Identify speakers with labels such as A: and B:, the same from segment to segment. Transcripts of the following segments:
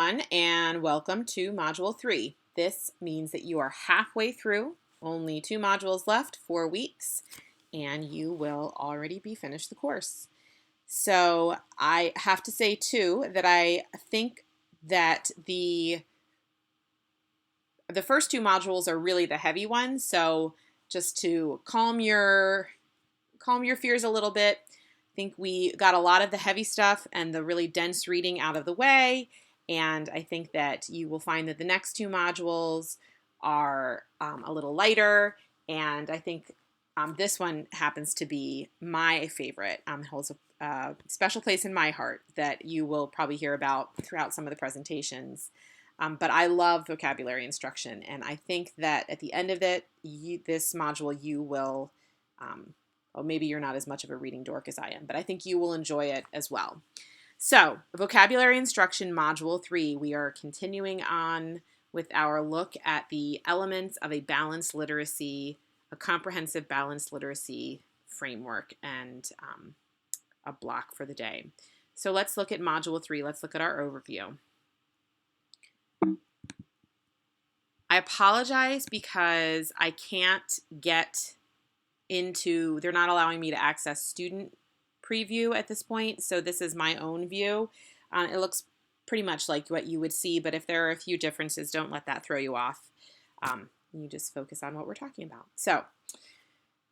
A: everyone, and welcome to Module 3. This means that you are halfway through, only 2 modules left, 4 weeks, and you will already be finished the course. So I have to say, too, that I think that the first 2 modules are really the heavy ones, so just to calm your fears a little bit, I think we got a lot of the heavy stuff and the really dense reading out of the way, and I think that you will find that the next 2 modules are a little lighter, and I think this one happens to be my favorite. It holds a special place in my heart that you will probably hear about throughout some of the presentations. But I love vocabulary instruction, and I think that at the end of it, this module, you will, well, maybe you're not as much of a reading dork as I am, but I think you will enjoy it as well. So, vocabulary instruction module 3, we are continuing on with our look at the elements of a balanced literacy, a comprehensive balanced literacy framework, and a block for the day. So let's look at module 3. Let's look at our overview. I apologize because I can't get into, they're not allowing me to access student preview at this point, so this is my own view. It looks pretty much like what you would see, but if there are a few differences, don't let that throw you off. You just focus on what we're talking about. So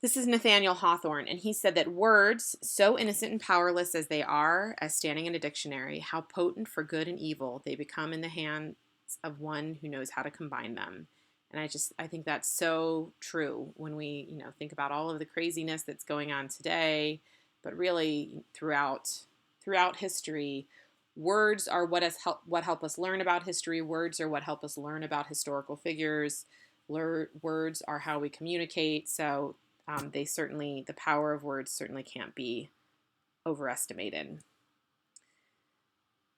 A: this is Nathaniel Hawthorne, and he said that words, so innocent and powerless as they are, as standing in a dictionary, how potent for good and evil they become in the hands of one who knows how to combine them. And I think that's so true when we, think about all of the craziness that's going on today, but really throughout history, words are what help us learn about history. Words are what help us learn about historical figures. Words are how we communicate. So the power of words certainly can't be overestimated.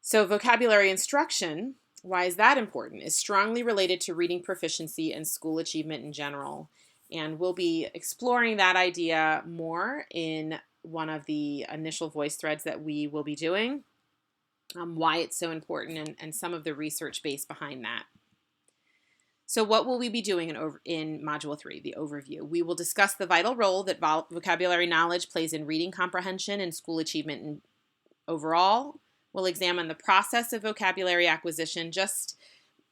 A: So vocabulary instruction, why is that important? Is strongly related to reading proficiency and school achievement in general. And we'll be exploring that idea more in one of the initial voice threads that we will be doing, why it's so important and some of the research base behind that. So what will we be doing in Module 3, the overview? We will discuss the vital role that vocabulary knowledge plays in reading comprehension and school achievement overall. We'll examine the process of vocabulary acquisition, just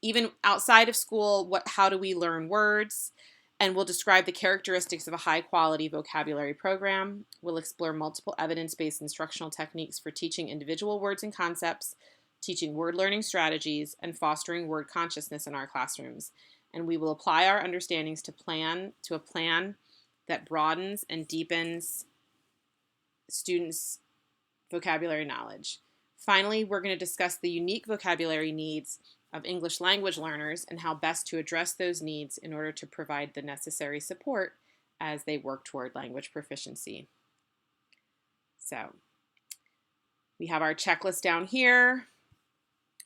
A: even outside of school, how do we learn words? And we'll describe the characteristics of a high-quality vocabulary program. We'll explore multiple evidence-based instructional techniques for teaching individual words and concepts, teaching word learning strategies, and fostering word consciousness in our classrooms. And we will apply our understandings to a plan that broadens and deepens students' vocabulary knowledge. Finally, we're going to discuss the unique vocabulary needs of English language learners and how best to address those needs in order to provide the necessary support as they work toward language proficiency. So we have our checklist down here,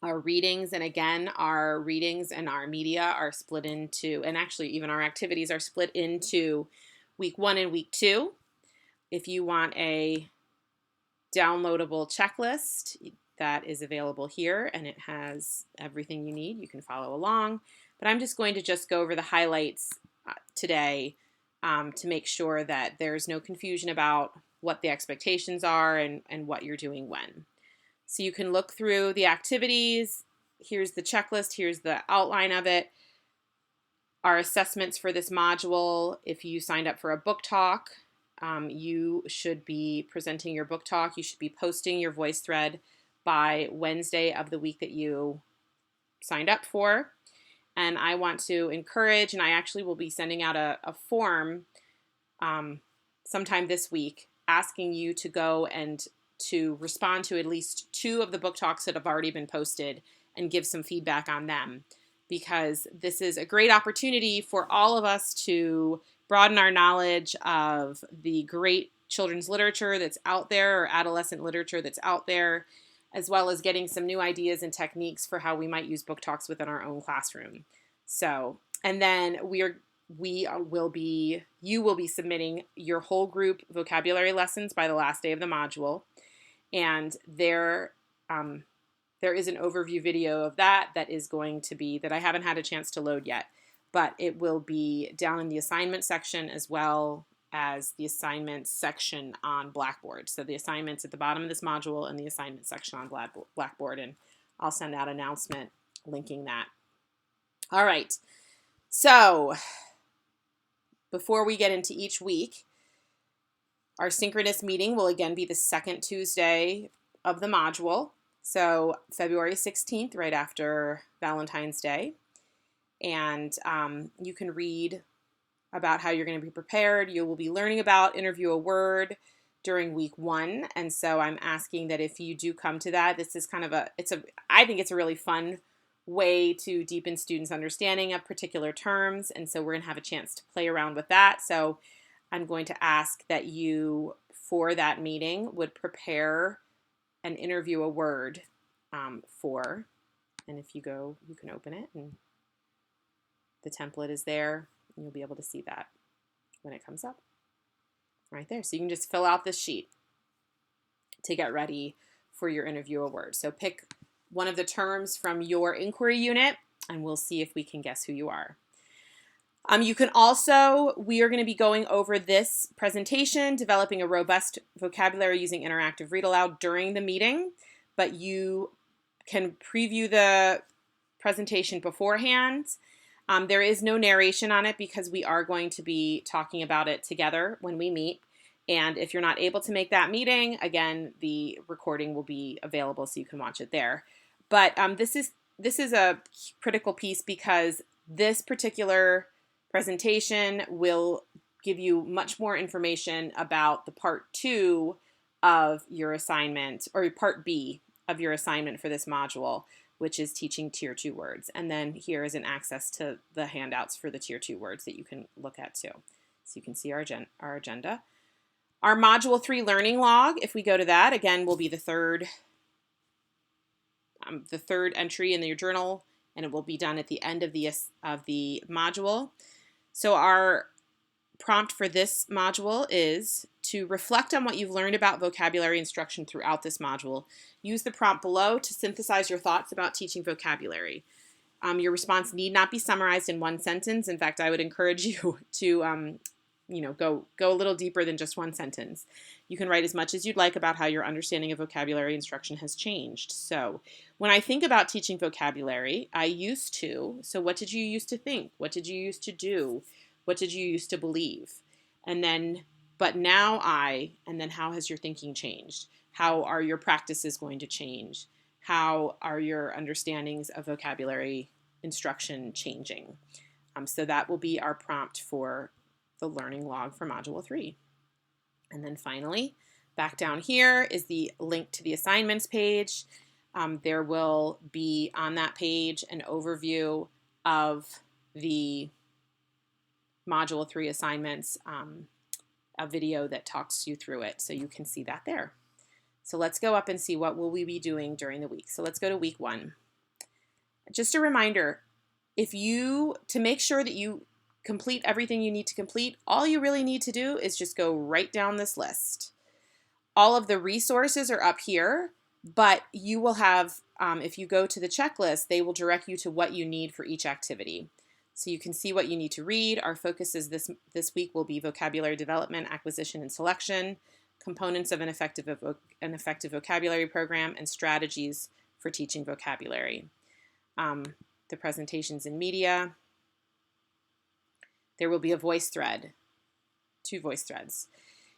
A: our readings, and again, our readings and our media are split into, and actually even our activities are split into week 1 and week 2. If you want a downloadable checklist, that is available here, and it has everything you need. You can follow along, but I'm just going to go over the highlights today to make sure that there's no confusion about what the expectations are and what you're doing when. So you can look through the activities. Here's the checklist. Here's the outline of it. Our assessments for this module, if you signed up for a book talk, you should be presenting your book talk. You should be posting your voice thread by Wednesday of the week that you signed up for. And I want to encourage, and I actually will be sending out a form sometime this week asking you to go and to respond to at least 2 of the book talks that have already been posted and give some feedback on them, because this is a great opportunity for all of us to broaden our knowledge of the great children's literature that's out there, or adolescent literature that's out there, as well as getting some new ideas and techniques for how we might use book talks within our own classroom. So, and then you will be submitting your whole group vocabulary lessons by the last day of the module, and there is an overview video of that is going to be, that I haven't had a chance to load yet, but it will be down in the assignment section as well as the assignments section on Blackboard. So the assignments at the bottom of this module and the assignment section on Blackboard, and I'll send out an announcement linking that. All right, so before we get into each week, our synchronous meeting will again be the second Tuesday of the module. So February 16th, right after Valentine's Day. And you can read about how you're going to be prepared. You will be learning about Interview a Word during week 1. And so I'm asking that if you do come to that, this is kind of I think it's a really fun way to deepen students' understanding of particular terms. And so we're going to have a chance to play around with that. So I'm going to ask that you, for that meeting, would prepare an Interview a Word for, and if you go, you can open it, and the template is there, and you'll be able to see that when it comes up right there. So you can just fill out this sheet to get ready for your Interview a Word. So pick one of the terms from your inquiry unit, and we'll see if we can guess who you are. You can also, we are going to be going over this presentation, developing a robust vocabulary using interactive read aloud during the meeting, but you can preview the presentation beforehand. There is no narration on it because we are going to be talking about it together when we meet. And if you're not able to make that meeting, again, the recording will be available so you can watch it there. But this is a critical piece because this particular presentation will give you much more information about the part 2 of your assignment, or part B of your assignment for this module, which is teaching Tier 2 words. And then here is an access to the handouts for the Tier 2 words that you can look at too. So you can see our agenda. Our Module 3 learning log, if we go to that, again, will be the third entry in your journal, and it will be done at the end of the module. So our prompt for this module is to reflect on what you've learned about vocabulary instruction throughout this module. Use the prompt below to synthesize your thoughts about teaching vocabulary. Your response need not be summarized in one sentence. In fact, I would encourage you to go a little deeper than just one sentence. You can write as much as you'd like about how your understanding of vocabulary instruction has changed. So when I think about teaching vocabulary, so what did you used to think? What did you used to do? What did you used to believe? And then, but now and then how has your thinking changed? How are your practices going to change? How are your understandings of vocabulary instruction changing? So that will be our prompt for the learning log for Module 3. And then finally, back down here is the link to the assignments page. There will be on that page an overview of the Module 3 assignments, a video that talks you through it, so you can see that there. So let's go up and see what will we be doing during the week. So let's go to week 1. Just a reminder, to make sure that you complete everything you need to complete, all you really need to do is just go right down this list. All of the resources are up here, but you will have, if you go to the checklist, they will direct you to what you need for each activity. So you can see what you need to read. Our focuses this week will be vocabulary development, acquisition, and selection, components of an effective vocabulary program, and strategies for teaching vocabulary. The presentations in media. There will be a voice thread, 2 voice threads.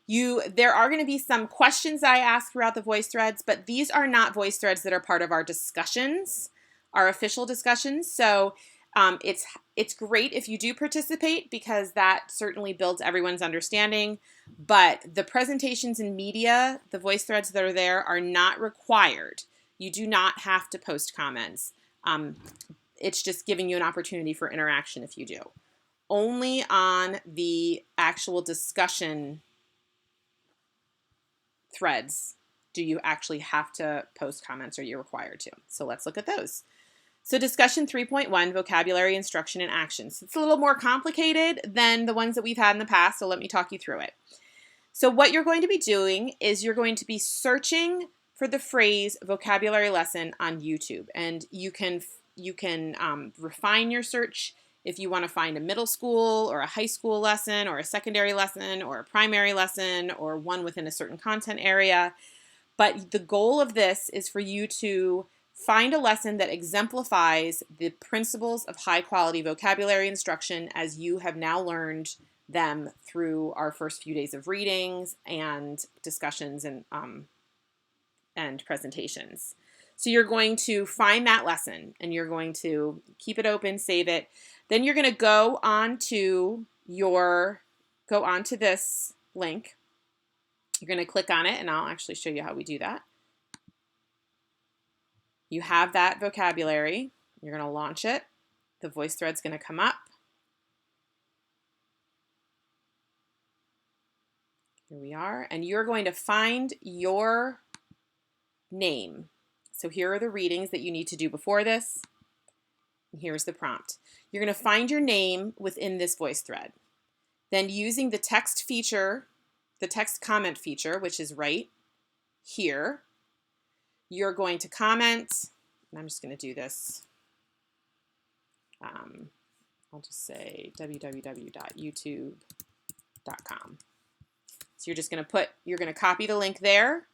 A: There are going to be some questions I ask throughout the voice threads, but these are not voice threads that are part of our discussions, our official discussions. So it's great if you do participate because that certainly builds everyone's understanding. But the presentations in media, the voice threads that are there, are not required. You do not have to post comments. It's just giving you an opportunity for interaction if you do. Only on the actual discussion threads do you actually have to post comments, or you're required to. So let's look at those. So discussion 3.1, vocabulary, instruction, and actions. It's a little more complicated than the ones that we've had in the past, so let me talk you through it. So what you're going to be doing is you're going to be searching for the phrase vocabulary lesson on YouTube, and you can refine your search if you want to find a middle school or a high school lesson or a secondary lesson or a primary lesson or one within a certain content area. But the goal of this is for you to find a lesson that exemplifies the principles of high quality vocabulary instruction as you have now learned them through our first few days of readings and discussions and presentations. So you're going to find that lesson and you're going to keep it open, save it. Then you're going to go on to this link. You're going to click on it, and I'll actually show you how we do that. You have that vocabulary. You're going to launch it. The VoiceThread's going to come up. Here we are. And you're going to find your name. So here are the readings that you need to do before this. And here's the prompt. You're going to find your name within this VoiceThread. Then using the text feature, the text comment feature, which is right here, you're going to comment, and I'm just going to do this. I'll just say www.youtube.com. So you're going to copy the link there.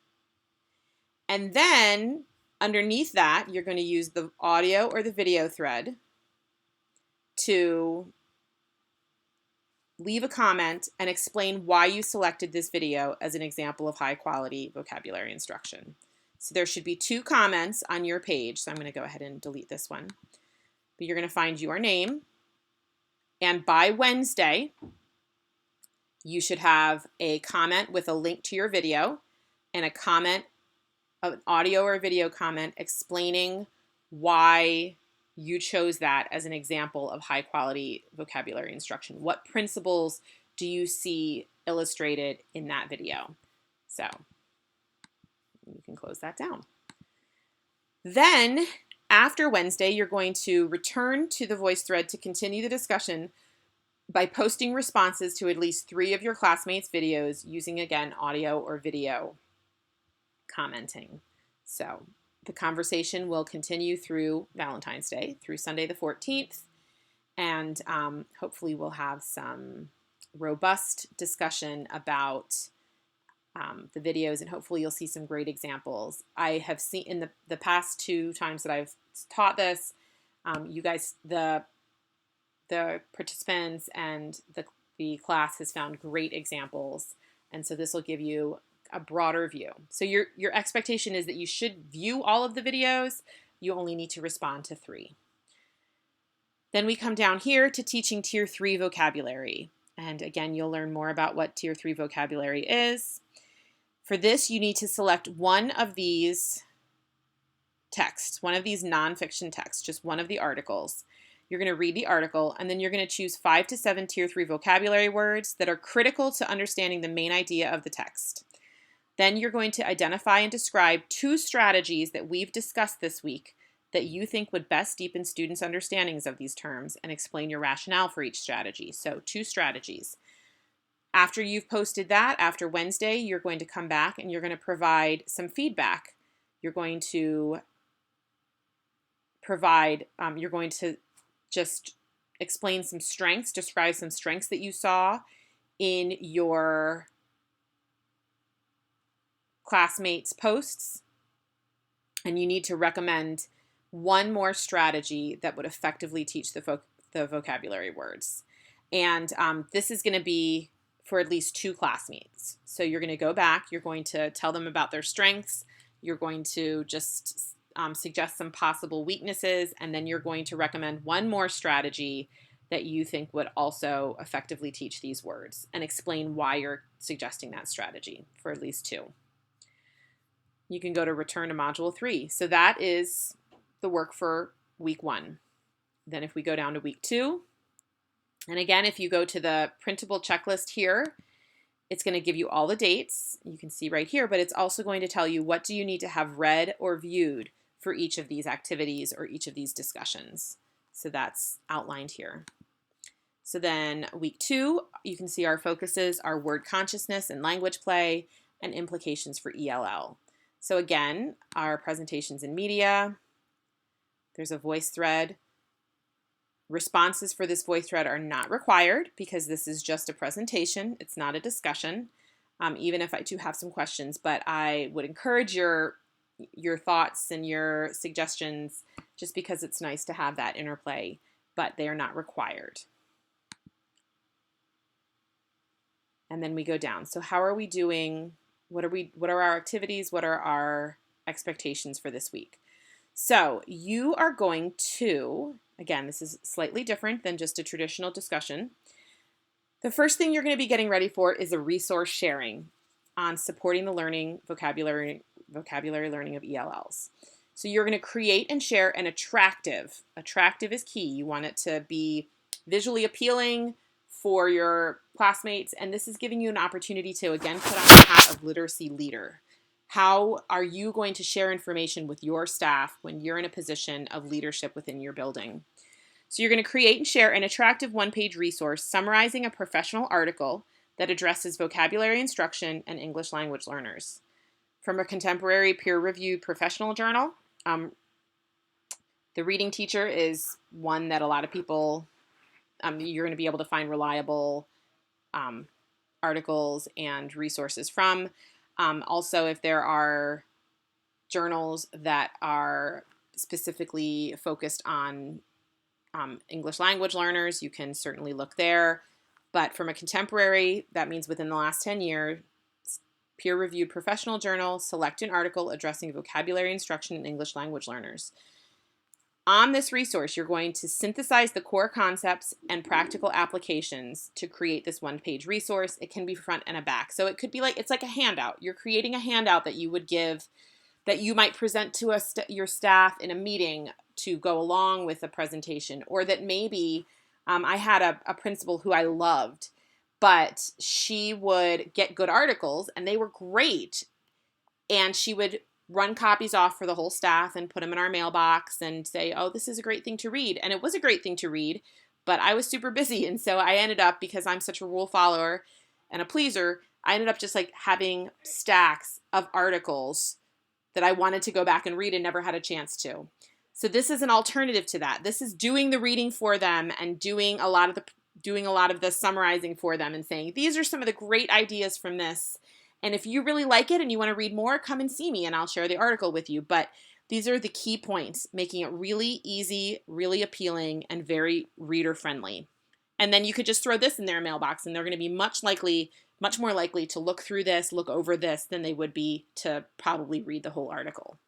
A: And then underneath that, you're going to use the audio or the video thread to leave a comment and explain why you selected this video as an example of high quality vocabulary instruction. So there should be 2 comments on your page. So I'm going to go ahead and delete this one. But you're going to find your name. And by Wednesday, you should have a comment with a link to your video and a comment, an audio or video comment explaining why you chose that as an example of high quality vocabulary instruction. What principles do you see illustrated in that video? So you can close that down. Then after Wednesday, you're going to return to the VoiceThread to continue the discussion by posting responses to at least 3 of your classmates' videos using, again, audio or video commenting. So the conversation will continue through Valentine's Day, through Sunday the 14th, and hopefully we'll have some robust discussion about the videos, and hopefully you'll see some great examples. I have seen in the past 2 times that I've taught this, you guys, the participants and the class has found great examples, and so this will give you a broader view. So your expectation is that you should view all of the videos. You only need to respond to 3. Then we come down here to teaching Tier 3 vocabulary. And again, you'll learn more about what Tier 3 vocabulary is. For this, you need to select one of these texts, one of these nonfiction texts, just one of the articles. You're going to read the article, and then you're going to choose 5 to 7 Tier 3 vocabulary words that are critical to understanding the main idea of the text. Then you're going to identify and describe 2 strategies that we've discussed this week that you think would best deepen students' understandings of these terms and explain your rationale for each strategy. So 2 strategies. After you've posted that, after Wednesday, you're going to come back and you're going to provide some feedback. You're going to just explain some strengths, describe some strengths that you saw in your classmates' posts, and you need to recommend one more strategy that would effectively teach the vocabulary words. And this is going to be for at least 2 classmates. So you're going to go back, you're going to tell them about their strengths, you're going to just suggest some possible weaknesses, and then you're going to recommend one more strategy that you think would also effectively teach these words and explain why you're suggesting that strategy for at least 2. You can go to return to module 3. So that is the work for week 1. Then if we go down to week 2, and again, if you go to the printable checklist here, it's going to give you all the dates. You can see right here, but it's also going to tell you what do you need to have read or viewed for each of these activities or each of these discussions. So that's outlined here. So then week 2, you can see our focuses are word consciousness and language play and implications for ELL. So again, our presentations and media, there's a voice thread. Responses for this voice thread are not required because this is just a presentation. It's not a discussion, even if I do have some questions, but I would encourage your thoughts and your suggestions just because it's nice to have that interplay, but they are not required. And then we go down. So how are we doing? What are our activities? What are our expectations for this week? So you are going to, again, this is slightly different than just a traditional discussion. The first thing you're going to be getting ready for is a resource sharing on supporting the learning, vocabulary learning of ELLs. So you're going to create and share an attractive is key. You want it to be visually appealing for your classmates, and this is giving you an opportunity to, again, put on the hat of literacy leader. How are you going to share information with your staff when you're in a position of leadership within your building? So you're going to create and share an attractive one-page resource summarizing a professional article that addresses vocabulary instruction and English language learners. From a contemporary peer-reviewed professional journal, the Reading Teacher is one that a lot of people, you're going to be able to find reliable articles and resources from. Also, if there are journals that are specifically focused on English language learners, you can certainly look there. But from a contemporary, that means within the last 10 years, peer-reviewed professional journal, select an article addressing vocabulary instruction in English language learners. On this resource, you're going to synthesize the core concepts and practical applications to create this one-page resource. It can be front and a back. So it could be like, it's like a handout. You're creating a handout that you would give, that you might present to your staff in a meeting to go along with a presentation, or that maybe I had a principal who I loved, but she would get good articles and they were great, and she would run copies off for the whole staff and put them in our mailbox and say, oh, this is a great thing to read. And it was a great thing to read, but I was super busy. And so I ended up, because I'm such a rule follower and a pleaser, I ended up just like having stacks of articles that I wanted to go back and read and never had a chance to. So this is an alternative to that. This is doing the reading for them and doing a lot of the summarizing for them and saying, these are some of the great ideas from this. And if you really like it and you want to read more, come and see me and I'll share the article with you. But these are the key points, making it really easy, really appealing, and very reader friendly. And then you could just throw this in their mailbox and they're going to be much more likely to look through this, look over this, than they would be to probably read the whole article.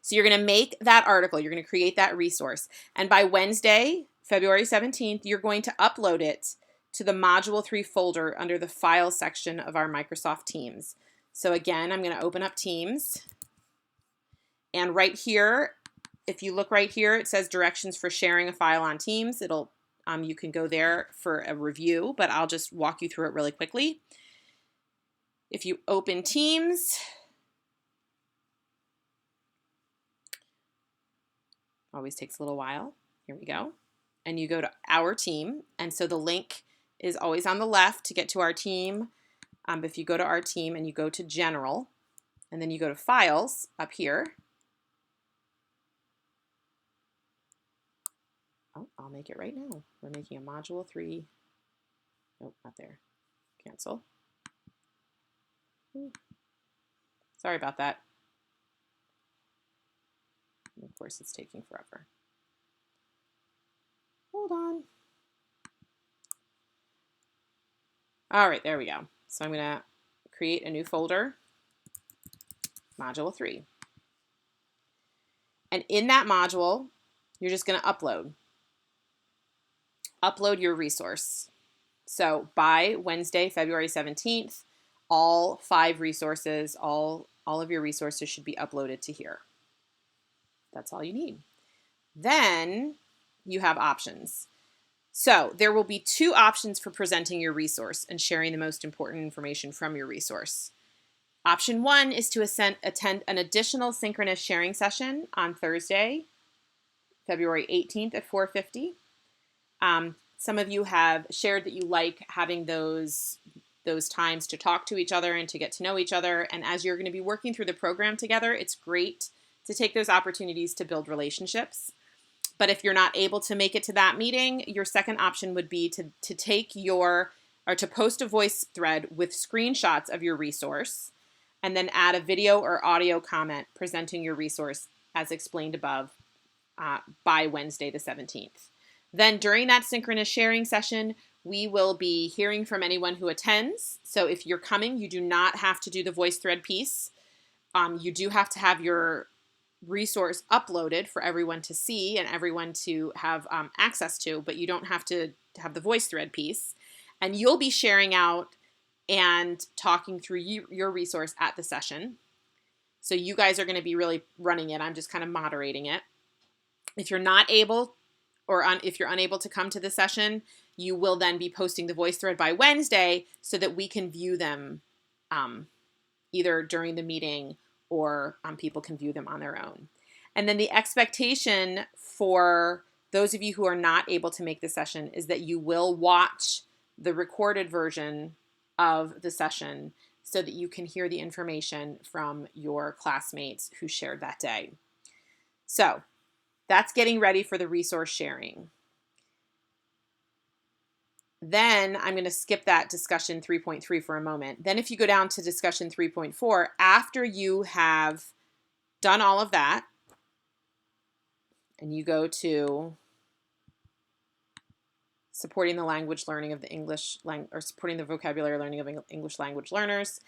A: So you're going to make that article, you're going to create that resource, and by Wednesday, February 17th, you're going to upload it to the Module 3 folder under the File section of our Microsoft Teams. So again, I'm going to open up Teams, and right here, if you look right here, it says directions for sharing a file on Teams. You can go there for a review, but I'll just walk you through it really quickly. If you open Teams, always takes a little while. Here we go. And you go to our team. And so the link is always on the left to get to our team. If you go to our team and you go to General, and then you go to Files up here. Oh, I'll make it right now. We're making a Module 3. Nope, not there. Cancel. Sorry about that. And of course, it's taking forever. Hold on. All right, there we go. So I'm going to create a new folder, Module 3. And in that module, you're just going to upload your resource. So by Wednesday, February 17th, all 5 resources, all of your resources should be uploaded to here. That's all you need. Then you have options. So there will be 2 options for presenting your resource and sharing the most important information from your resource. Option 1 is to attend an additional synchronous sharing session on Thursday, February 18th at 4:50. Some of you have shared that you like having those those times to talk to each other and to get to know each other. And as you're going to be working through the program together, it's great to take those opportunities to build relationships. But if you're not able to make it to that meeting, your second option would be to take to post a voice thread with screenshots of your resource, and then add a video or audio comment presenting your resource as explained above by Wednesday the 17th. Then during that synchronous sharing session, we will be hearing from anyone who attends. So if you're coming, you do not have to do the voice thread piece. You do have to have your resource uploaded for everyone to see and everyone to have access to, but you don't have to have the voice thread piece. And you'll be sharing out and talking through your resource at the session. So you guys are going to be really running it. I'm just kind of moderating it. If you're not able if you're unable to come to the session, you will then be posting the voice thread by Wednesday so that we can view them either during the meeting or people can view them on their own. And then the expectation for those of you who are not able to make the session is that you will watch the recorded version of the session so that you can hear the information from your classmates who shared that day. So that's getting ready for the resource sharing. Then I'm going to skip that discussion 3.3 for a moment. Then if you go down to discussion 3.4, after you have done all of that, and you go to supporting the language learning of the English language, or supporting the vocabulary learning of English language learners.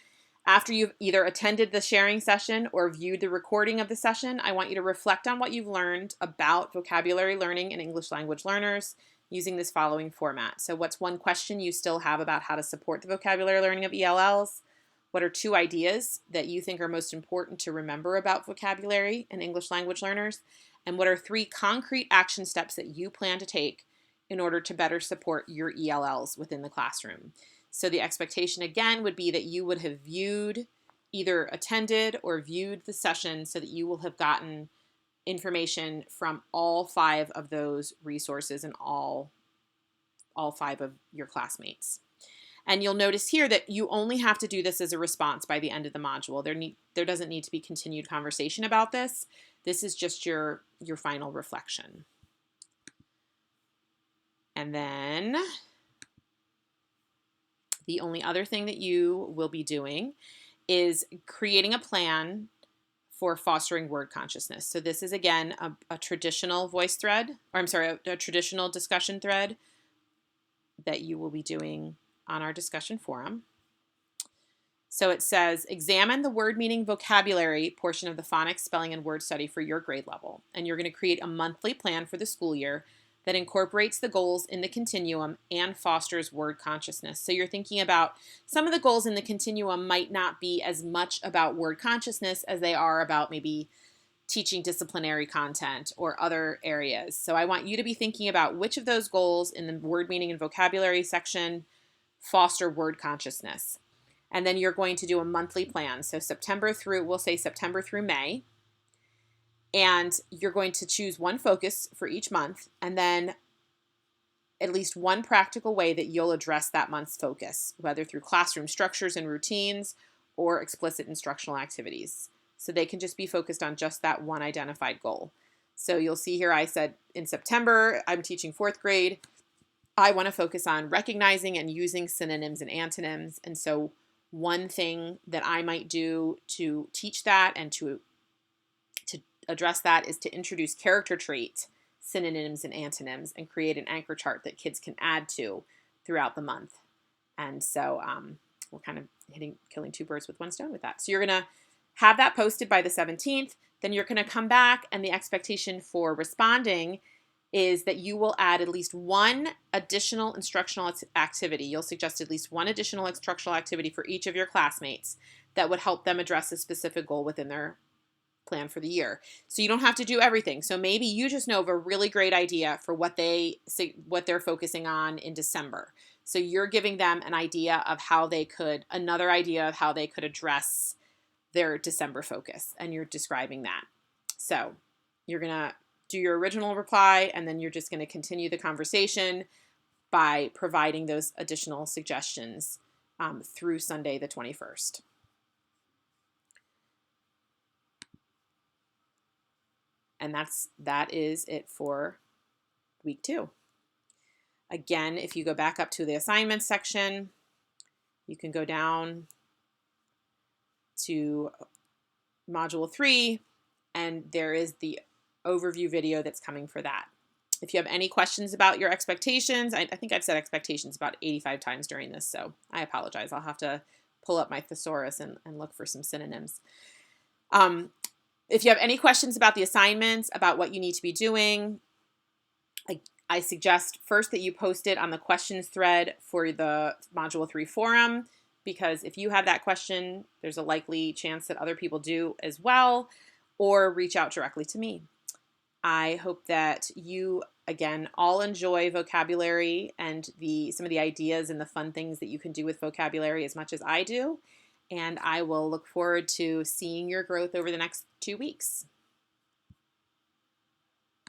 A: After you've either attended the sharing session or viewed the recording of the session, I want you to reflect on what you've learned about vocabulary learning and English language learners using this following format. So what's one question you still have about how to support the vocabulary learning of ELLs? What are two ideas that you think are most important to remember about vocabulary and English language learners? And what are three concrete action steps that you plan to take in order to better support your ELLs within the classroom? So the expectation again would be that you would have either attended or viewed the session so that you will have gotten information from all 5 of those resources and all 5 of your classmates. And you'll notice here that you only have to do this as a response by the end of the module. There doesn't need to be continued conversation about this. This is just your final reflection. And then the only other thing that you will be doing is creating a plan for fostering word consciousness. So this is, again, a traditional voice thread, or I'm sorry, a traditional discussion thread that you will be doing on our discussion forum. So it says, examine the word meaning vocabulary portion of the phonics, spelling, and word study for your grade level. And you're going to create a monthly plan for the school year that incorporates the goals in the continuum and fosters word consciousness. So you're thinking about some of the goals in the continuum might not be as much about word consciousness as they are about maybe teaching disciplinary content or other areas. So I want you to be thinking about which of those goals in the word meaning and vocabulary section foster word consciousness. And then you're going to do a monthly plan. So we'll say September through May. And you're going to choose one focus for each month, and then at least one practical way that you'll address that month's focus, whether through classroom structures and routines or explicit instructional activities. So they can just be focused on just that one identified goal. So you'll see here I said in September, I'm teaching 4th grade. I want to focus on recognizing and using synonyms and antonyms. And so one thing that I might do to teach that and to address that is to introduce character trait synonyms and antonyms and create an anchor chart that kids can add to throughout the month. And so we're kind of killing 2 birds with 1 stone with that. So you're going to have that posted by the 17th. Then you're going to come back, and the expectation for responding is that you will add at least one additional instructional activity. You'll suggest at least one additional instructional activity for each of your classmates that would help them address a specific goal within their plan for the year. So you don't have to do everything. So maybe you just know of a really great idea for what they're focusing on in December. So you're giving them another idea of how they could address their December focus, and you're describing that. So you're going to do your original reply, and then you're just going to continue the conversation by providing those additional suggestions through Sunday the 21st. And that is it for week 2. Again, if you go back up to the assignments section, you can go down to module 3, and there is the overview video that's coming for that. If you have any questions about your expectations, I think I've said expectations about 85 times during this, so I apologize. I'll have to pull up my thesaurus and look for some synonyms. If you have any questions about the assignments, about what you need to be doing, I suggest first that you post it on the questions thread for the Module 3 forum, because if you have that question, there's a likely chance that other people do as well, or reach out directly to me. I hope that you, again, all enjoy vocabulary and some of the ideas and the fun things that you can do with vocabulary as much as I do. And I will look forward to seeing your growth over the next 2 weeks.